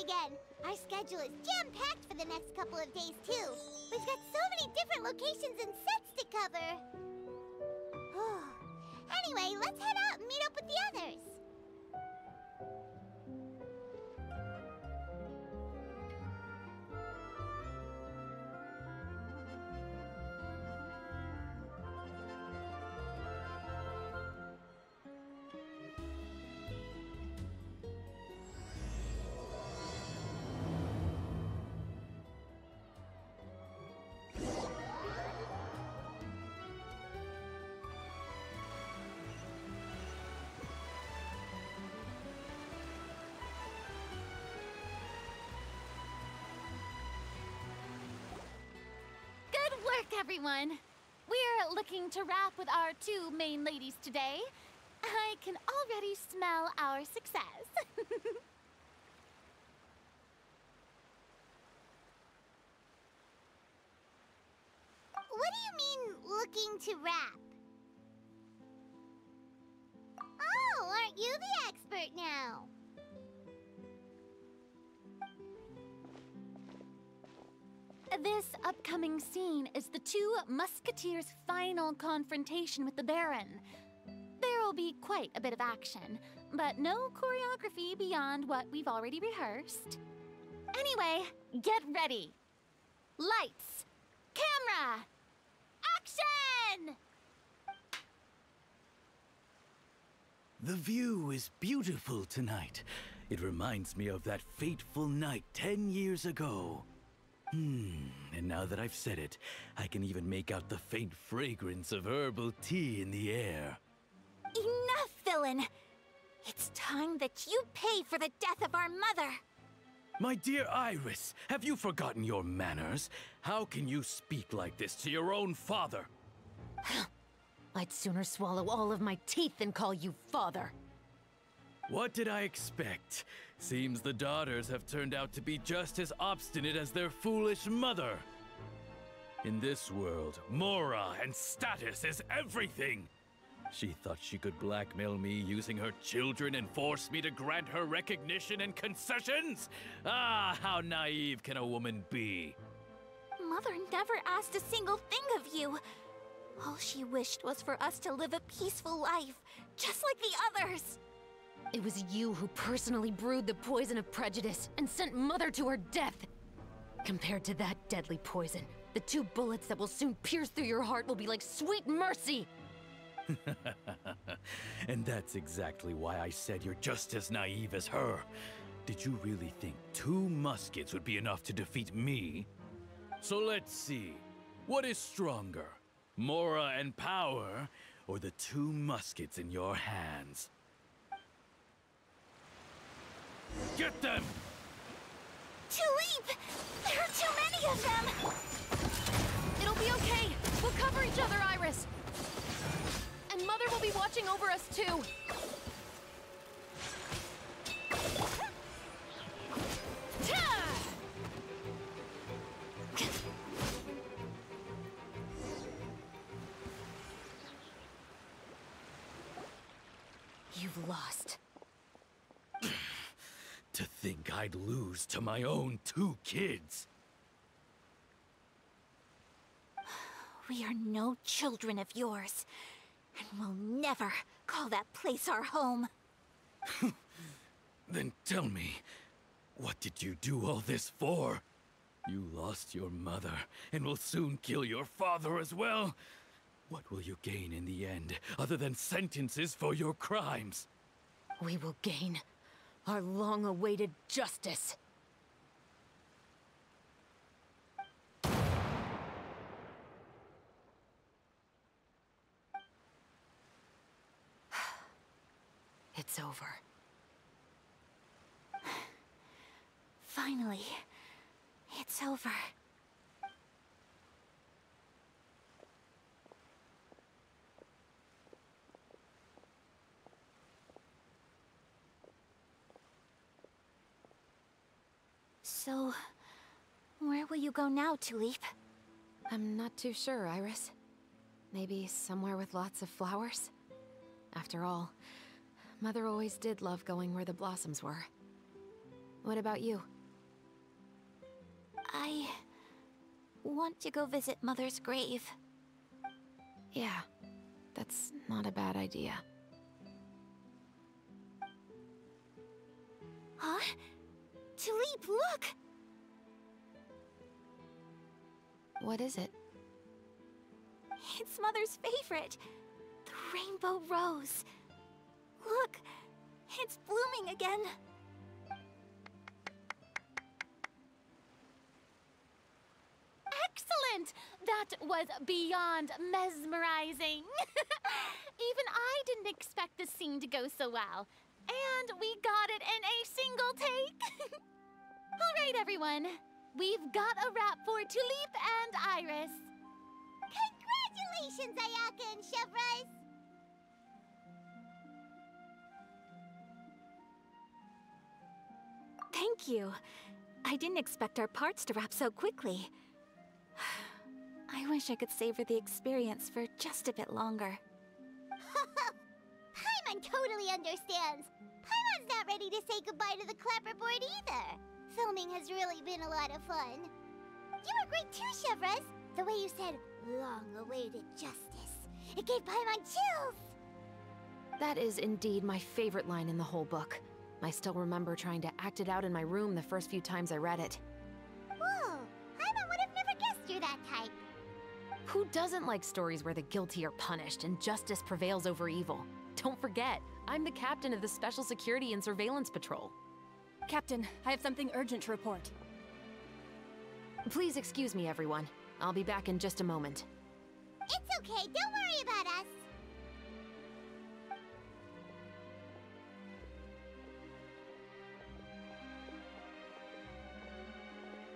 again. Our schedule is jam-packed for the next couple of days, too. We've got so many different locations and sets to cover. Anyway, let's head out and meet up with the others. Everyone, we're looking to wrap with our two main ladies today. I can already smell our success. What do you mean, looking to wrap? Oh, aren't you the expert now? This upcoming scene is the two Musketeers' final confrontation with the Baron. There will be quite a bit of action, but no choreography beyond what we've already rehearsed. Anyway, get ready. Lights, camera, action! The view is beautiful tonight. It reminds me of that fateful night 10 years ago. And now that I've said it, I can even make out the faint fragrance of herbal tea in the air. Enough, villain! It's time that you pay for the death of our mother! My dear Iris, have you forgotten your manners? How can you speak like this to your own father? I'd sooner swallow all of my teeth than call you father. What did I expect? Seems the daughters have turned out to be just as obstinate as their foolish mother. In this world, Mora and status is everything. She thought she could blackmail me using her children and force me to grant her recognition and concessions? Ah, how naive can a woman be? Mother never asked a single thing of you. All she wished was for us to live a peaceful life, just like the others. It was you who personally brewed the poison of prejudice and sent Mother to her death. Compared to that deadly poison, the 2 bullets that will soon pierce through your heart will be like sweet mercy. And that's exactly why I said you're just as naive as her. Did you really think 2 muskets would be enough to defeat me? So let's see. What is stronger? Mora and power, or the 2 muskets in your hands? Get them! Tulip! There are too many of them! It'll be okay. We'll cover each other, Iris. And Mother will be watching over us, too. You've lost. To think I'd lose to my own 2 kids. We are no children of yours, and we'll never call that place our home. Then tell me, what did you do all this for? You lost your mother, and will soon kill your father as well. What will you gain in the end, other than sentences for your crimes? We will gain our long-awaited justice. It's over. Finally, it's over. So, where will you go now, Tulip? I'm not too sure, Iris. Maybe somewhere with lots of flowers? After all, Mother always did love going where the blossoms were. What about you? I want to go visit Mother's grave. Yeah, that's not a bad idea. Huh? Tulip, look! What is it? It's Mother's favorite. The rainbow rose. Look, it's blooming again. Excellent! That was beyond mesmerizing. Even I didn't expect the scene to go so well. And we got it in a single take. All right, everyone. We've got a wrap for Tulip and Iris. Congratulations, Ayaka and Chevres! Thank you. I didn't expect our parts to wrap so quickly. I wish I could savor the experience for just a bit longer. Paimon totally understands. Paimon's not ready to say goodbye to the clapperboard either. Filming has really been a lot of fun. You were great too, Chevres. The way you said, long-awaited justice. It gave Paimon chills. That is indeed my favorite line in the whole book. I still remember trying to act it out in my room the first few times I read it. Whoa, Paimon would have never guessed you're that type. Who doesn't like stories where the guilty are punished and justice prevails over evil? Don't forget, I'm the captain of the Special Security and Surveillance Patrol. Captain, I have something urgent to report. Please excuse me, everyone. I'll be back in just a moment. It's okay, don't worry about us.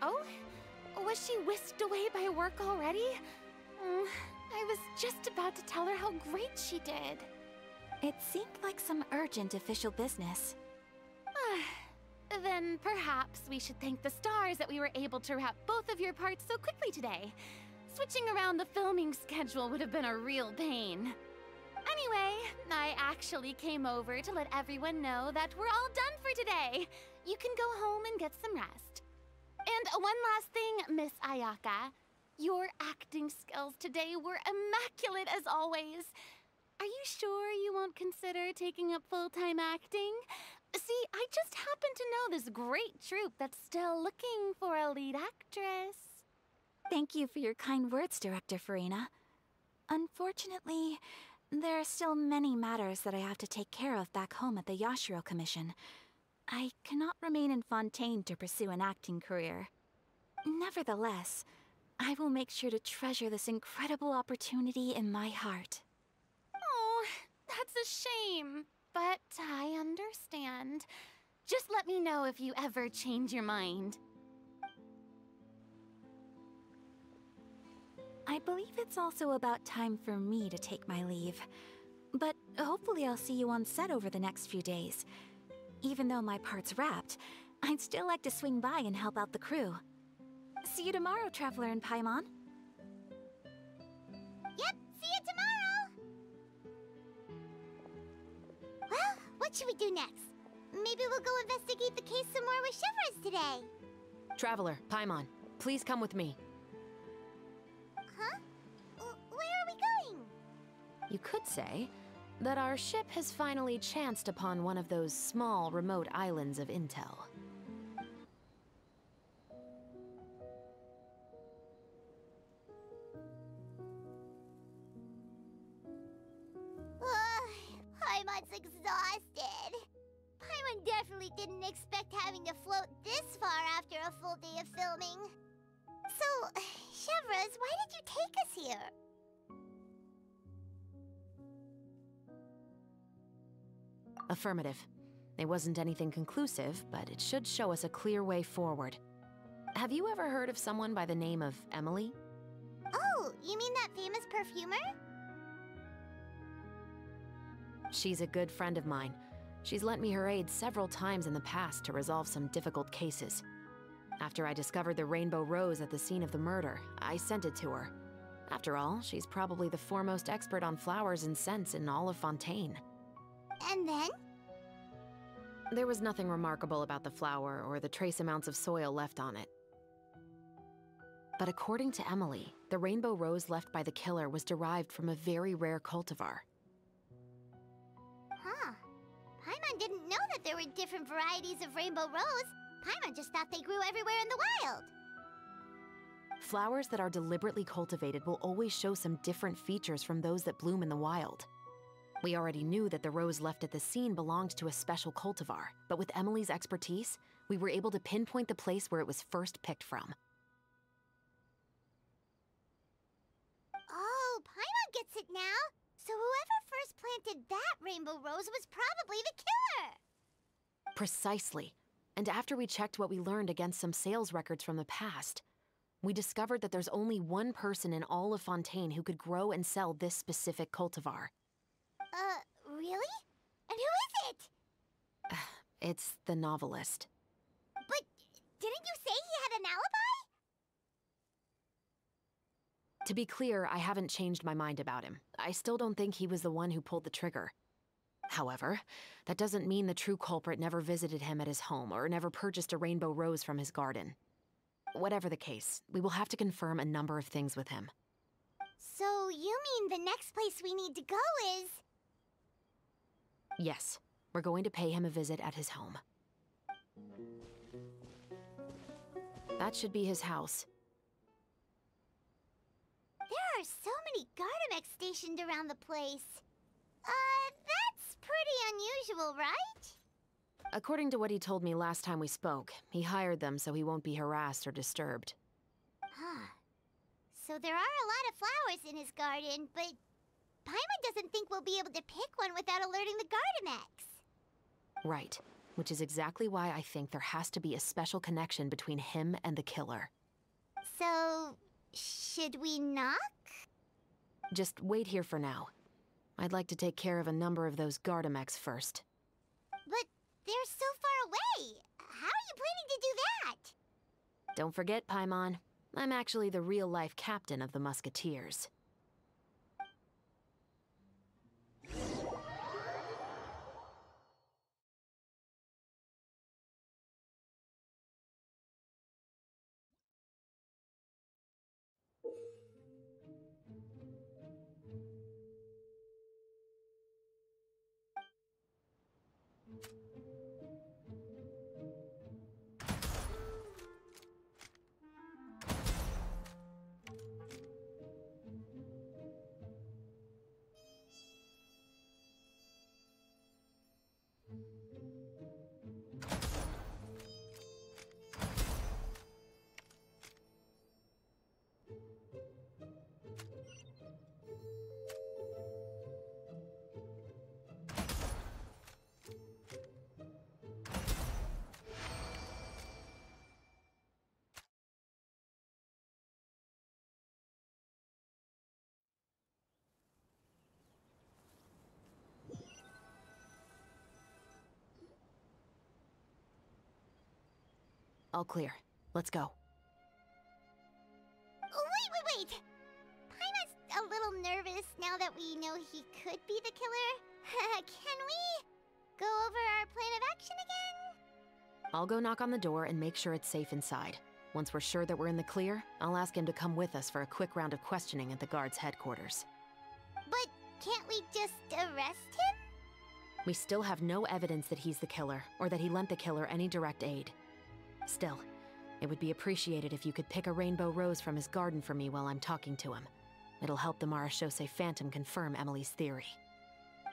Oh? Was she whisked away by work already? I was just about to tell her how great she did. It seemed like some urgent official business. Then perhaps we should thank the stars that we were able to wrap both of your parts so quickly today. Switching around the filming schedule would have been a real pain. Anyway, I actually came over to let everyone know that we're all done for today. You can go home and get some rest. And one last thing, Miss Ayaka. Your acting skills today were immaculate as always. Are you sure you won't consider taking up full-time acting? See, I just happen to know this great troupe that's still looking for a lead actress. Thank you for your kind words, Director Farina. Unfortunately, there are still many matters that I have to take care of back home at the Yashiro Commission. I cannot remain in Fontaine to pursue an acting career. Nevertheless, I will make sure to treasure this incredible opportunity in my heart. Oh, that's a shame. But I understand. Just let me know if you ever change your mind. I believe it's also about time for me to take my leave. But hopefully I'll see you on set over the next few days. Even though my part's wrapped, I'd still like to swing by and help out the crew. See you tomorrow, Traveler and Paimon. Yep, see you tomorrow! Well, what should we do next? Maybe we'll go investigate the case some more with Chevres today. Traveler, Paimon, please come with me. Huh? Where are we going? You could say that our ship has finally chanced upon one of those small, remote islands of intel. Paimon's exhausted. Paimon definitely didn't expect having to float this far after a full day of filming. So, Chevres, why did you take us here? Affirmative. It wasn't anything conclusive, but it should show us a clear way forward. Have you ever heard of someone by the name of Emily? Oh, you mean that famous perfumer? She's a good friend of mine. She's lent me her aid several times in the past to resolve some difficult cases. After I discovered the rainbow rose at the scene of the murder, I sent it to her. After all, she's probably the foremost expert on flowers and scents in all of Fontaine. And then? There was nothing remarkable about the flower or the trace amounts of soil left on it. But according to Emily, the rainbow rose left by the killer was derived from a very rare cultivar. Huh. Paimon didn't know that there were different varieties of rainbow rose. Paimon just thought they grew everywhere in the wild. Flowers that are deliberately cultivated will always show some different features from those that bloom in the wild. We already knew that the rose left at the scene belonged to a special cultivar, but with Emily's expertise, we were able to pinpoint the place where it was first picked from. Oh, Paimon gets it now. So whoever first planted that rainbow rose was probably the killer. Precisely. And after we checked what we learned against some sales records from the past, we discovered that there's only one person in all of Fontaine who could grow and sell this specific cultivar. Really? And who is it? It's the novelist. But didn't you say he had an alibi? To be clear, I haven't changed my mind about him. I still don't think he was the one who pulled the trigger. However, that doesn't mean the true culprit never visited him at his home or never purchased a rainbow rose from his garden. Whatever the case, we will have to confirm a number of things with him. So you mean the next place we need to go is... Yes, we're going to pay him a visit at his home. That should be his house. There are so many Gardamex stationed around the place. That's pretty unusual, right? According to what he told me last time we spoke, he hired them so he won't be harassed or disturbed. Huh. So there are a lot of flowers in his garden, but Paimon doesn't think we'll be able to pick one without alerting the Gardamex. Right, which is exactly why I think there has to be a special connection between him and the killer. So, should we knock? Just wait here for now. I'd like to take care of a number of those Gardamex first. But they're so far away. How are you planning to do that? Don't forget, Paimon, I'm actually the real-life captain of the Musketeers. All clear. Let's go. Wait! Paimon's a little nervous now that we know he could be the killer. Can we go over our plan of action again? I'll go knock on the door and make sure it's safe inside. Once we're sure that we're in the clear, I'll ask him to come with us for a quick round of questioning at the guard's headquarters. But can't we just arrest him? We still have no evidence that he's the killer, or that he lent the killer any direct aid. Still, it would be appreciated if you could pick a rainbow rose from his garden for me while I'm talking to him. It'll help the Marachose Phantom confirm Emily's theory.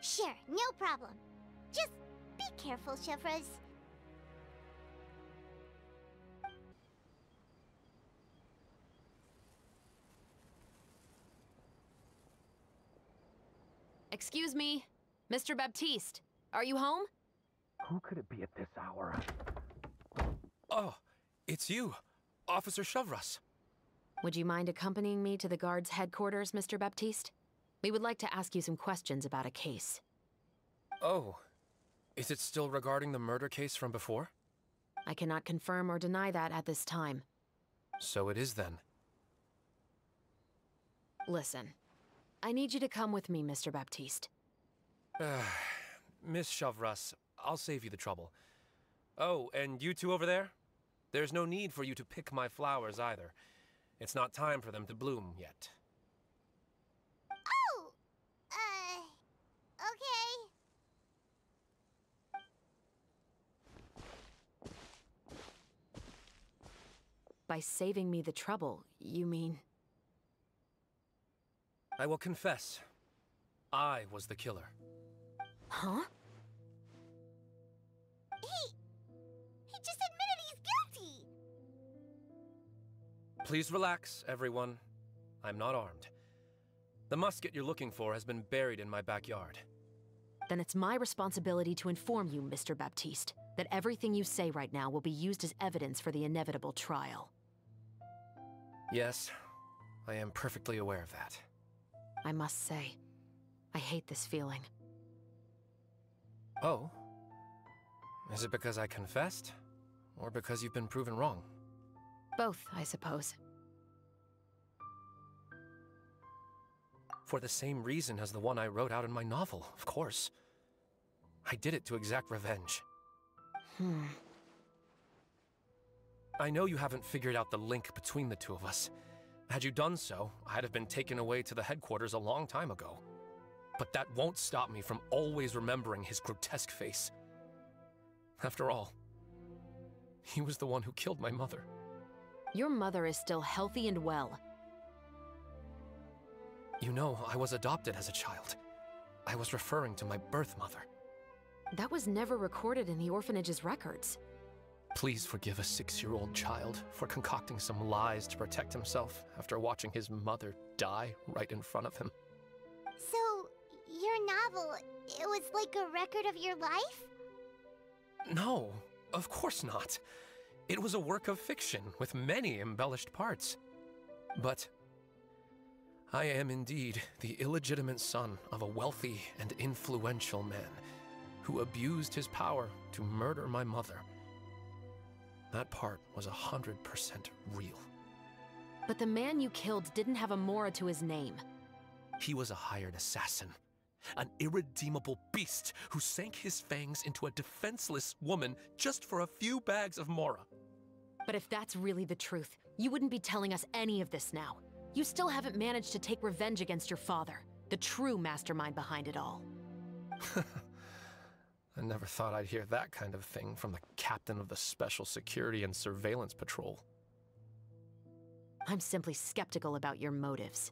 Sure, no problem. Just be careful, Chevres. Excuse me, Mr. Baptiste, are you home? Who could it be at this hour? Oh, it's you, Officer Chevres. Would you mind accompanying me to the guard's headquarters, Mr. Baptiste? We would like to ask you some questions about a case. Oh, is it still regarding the murder case from before? I cannot confirm or deny that at this time. So it is then. Listen, I need you to come with me, Mr. Baptiste. Miss Chevres, I'll save you the trouble. Oh, and you two over there? There's no need for you to pick my flowers either. It's not time for them to bloom yet. Oh! Okay. By saving me the trouble, you mean... I will confess. I was the killer. Huh? He just admitted he's guilty! Please relax, everyone. I'm not armed. The musket you're looking for has been buried in my backyard. Then it's my responsibility to inform you, Mr. Baptiste, that everything you say right now will be used as evidence for the inevitable trial. Yes, I am perfectly aware of that. I must say, I hate this feeling. Oh? Is it because I confessed? Or because you've been proven wrong? Both, I suppose. For the same reason as the one I wrote out in my novel, of course. I did it to exact revenge. I know you haven't figured out the link between the two of us. Had you done so, I'd have been taken away to the headquarters a long time ago. But that won't stop me from always remembering his grotesque face. After all, he was the one who killed my mother. Your mother is still healthy and well. You know, I was adopted as a child. I was referring to my birth mother. That was never recorded in the orphanage's records. Please forgive a 6-year-old child for concocting some lies to protect himself after watching his mother die right in front of him. So, your novel, it was like a record of your life? No, of course not. It was a work of fiction with many embellished parts. But I am indeed the illegitimate son of a wealthy and influential man who abused his power to murder my mother. That part was 100% real. But the man you killed didn't have a Mora to his name. He was a hired assassin. An irredeemable beast who sank his fangs into a defenseless woman just for a few bags of Mora. But if that's really the truth, you wouldn't be telling us any of this now. You still haven't managed to take revenge against your father, the true mastermind behind it all. I never thought I'd hear that kind of thing from the captain of the Special Security and Surveillance Patrol. I'm simply skeptical about your motives.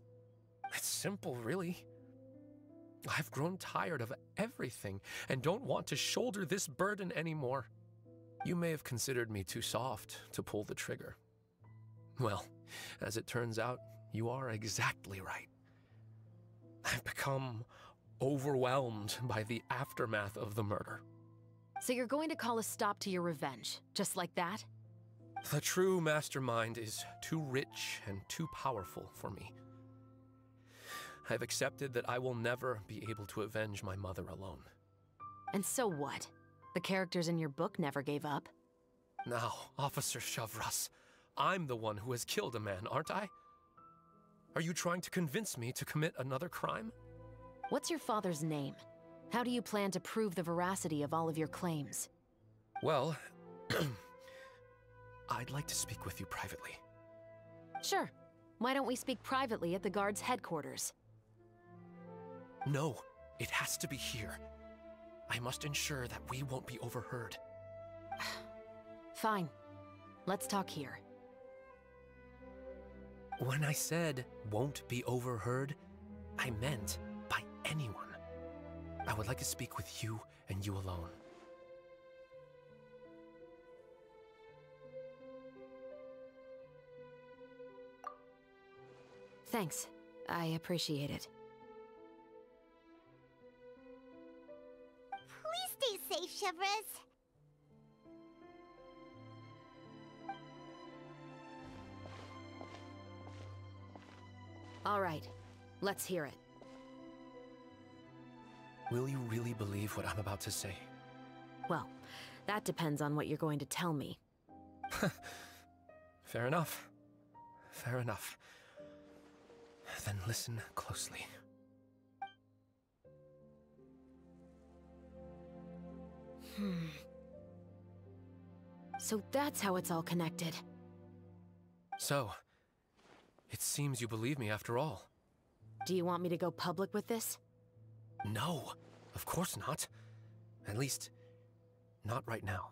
It's simple, really. I've grown tired of everything and don't want to shoulder this burden anymore. You may have considered me too soft to pull the trigger. Well, as it turns out, you are exactly right. I've become overwhelmed by the aftermath of the murder. So you're going to call a stop to your revenge, just like that? The true mastermind is too rich and too powerful for me. I've accepted that I will never be able to avenge my mother alone. And so what? The characters in your book never gave up? Now, Officer Shavras, I'm the one who has killed a man, aren't I? Are you trying to convince me to commit another crime? What's your father's name? How do you plan to prove the veracity of all of your claims? Well, I'd like to speak with you privately. Sure. Why don't we speak privately at the guard's headquarters? No, it has to be here. I must ensure that we won't be overheard. Fine. Let's talk here. When I said won't be overheard, I meant by anyone. I would like to speak with you and you alone. Thanks. I appreciate it. Please stay safe, Chevres. All right. Let's hear it. Will you really believe what I'm about to say? Well, that depends on what you're going to tell me. Fair enough. Fair enough. Then listen closely. So that's how it's all connected. So, it seems you believe me after all. Do you want me to go public with this? No, of course not. At least, not right now.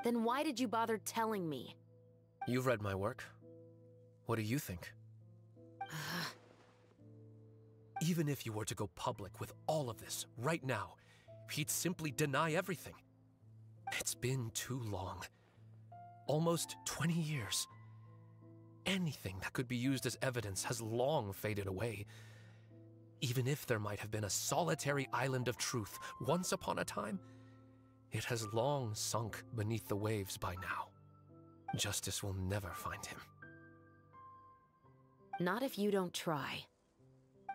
Then why did you bother telling me? You've read my work. What do you think? Even if you were to go public with all of this right now, he'd simply deny everything. It's been too long. Almost 20 years. Anything that could be used as evidence has long faded away. Even if there might have been a solitary island of truth once upon a time, it has long sunk beneath the waves by now. Justice will never find him. Not if you don't try.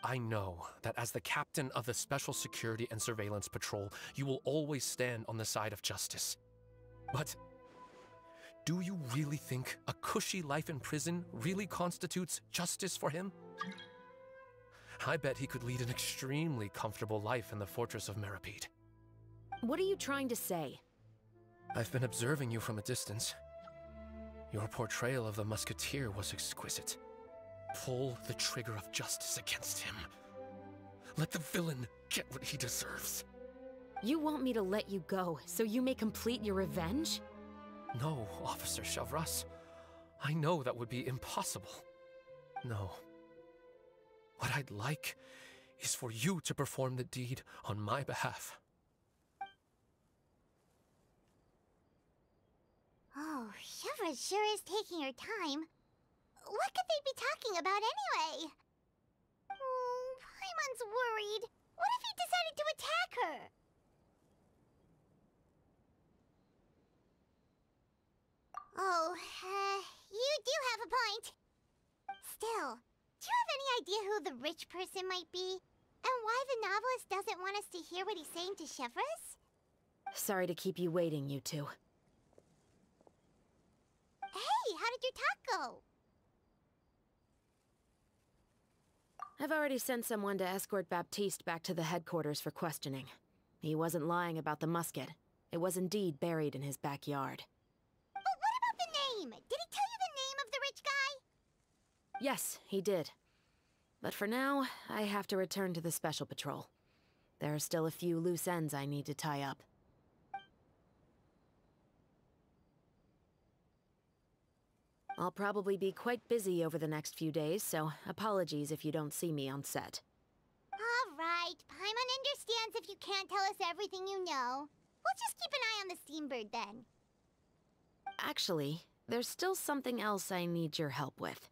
I know that as the captain of the Special Security and Surveillance Patrol, you will always stand on the side of justice. But do you really think a cushy life in prison really constitutes justice for him? I bet he could lead an extremely comfortable life in the fortress of Meripede. What are you trying to say? I've been observing you from a distance. Your portrayal of the Musketeer was exquisite. Pull the trigger of justice against him. Let the villain get what he deserves. You want me to let you go so you may complete your revenge? No, Officer Chavras. I know that would be impossible. No. What I'd like is for you to perform the deed on my behalf. Oh, Chevra sure is taking her time. What could they be talking about anyway? Oh, Paimon's worried. What if he decided to attack her? Oh, you do have a point. Still, do you have any idea who the rich person might be? And why the novelist doesn't want us to hear what he's saying to Chevras? Sorry to keep you waiting, you two. Hey, how did your talk go? I've already sent someone to escort Baptiste back to the headquarters for questioning. He wasn't lying about the musket. It was indeed buried in his backyard. But what about the name? Did he tell you the name of the rich guy? Yes, he did. But for now, I have to return to the Special Patrol. There are still a few loose ends I need to tie up. I'll probably be quite busy over the next few days, so apologies if you don't see me on set. All right, Paimon understands if you can't tell us everything you know. We'll just keep an eye on the Steambird then. Actually, there's still something else I need your help with.